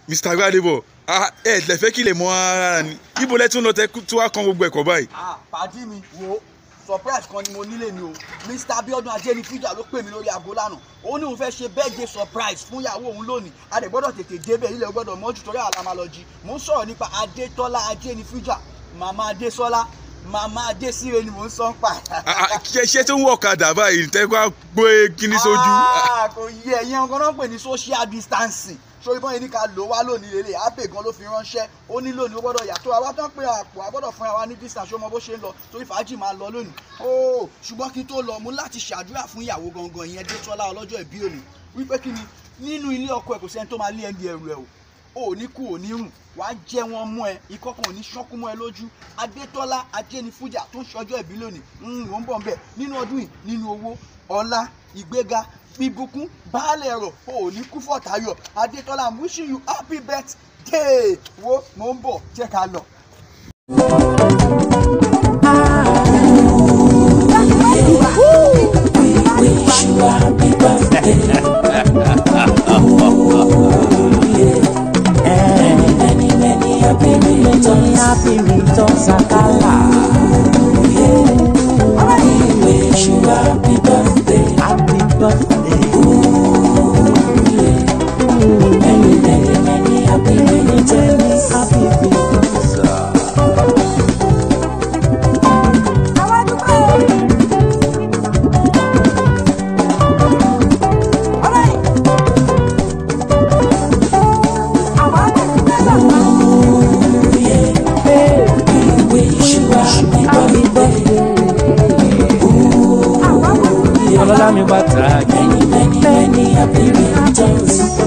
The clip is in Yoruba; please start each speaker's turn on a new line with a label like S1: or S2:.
S1: Mr. Gbadebo ẹ lè fẹ́ kí lè mọ ara ni ibo lẹ tún lọ tẹ tí wàá kan gbogbo ẹ̀kọ́ báyìí.
S2: pàdí mi wo surprise kan ni mo nílé ni o Mr. Abiodun Ajeni Fuja ló pè mí lórí aago lánàá ó ní òun fẹ́ ṣe birthday surprise fún ìyàwó òun lónìí a dẹ̀ gbọ́dọ̀ tètè débẹ̀ ilẹ̀ gbọ́dọ̀ mọ́jú torí àlàmàlọ́jì mo ń sọ̀rọ̀ nípa Adétọ́lá Ajeni Fuja màmá Adésọ́lá màmá Adésíre ni mò ń sọ ń pa.
S1: ṣé tó ń wọ ọ̀kadà báyìí tẹ́gbà gbé kíní sójú.
S2: kò yẹ ẹ̀yẹn ọkọ náà pè ní social distancing sórí bọ́n yìí ní ká lò wá lónìí lélẹ̀ àbẹ̀ gan ló fi ránṣẹ́ ó ní lónìí ó gbọ́dọ̀ yàtọ̀ àwa tán pé àpò àgbọ́dọ̀ fún wa ní distance ó mọ bó ṣe ń lọ torí fàájì máa lọ lónìí ṣùgbọ́n kí n tó lọ mú láti ṣàdúrà fún ìyàwó gangan ìyẹn Détọ́lá ọlọ́jọ́ ìbí òní wípé kí ni nínú ilé ọkọ ẹ̀ kò sẹ́ni tó máa lé ẹni ẹrù ẹ̀ o ò ní kú ò ní rùn wàá jẹ wọn mú ẹ ìkọkàn ò ní ṣọkú mọ́ ẹ lójú Adétọ́lá Ajeni Fuja tó ń ṣọjọ́ ìbí lónìí ò ń bọ̀ nbẹ̀ nínú ọdún yìí nínú owó ọlá ìgbéga ìbùkún baálé ẹ̀rọ ò ní kú fọ̀tayọ̀ Adétọ́lá I'm wishing you happy birthday wo mò ń bọ̀ jẹ́ ká lọ.
S3: Happy returns, Sakala. We wish you happy birthday. Happy birthday. Many, many, many happy returns. Happy returns. Many, many, many happy returns.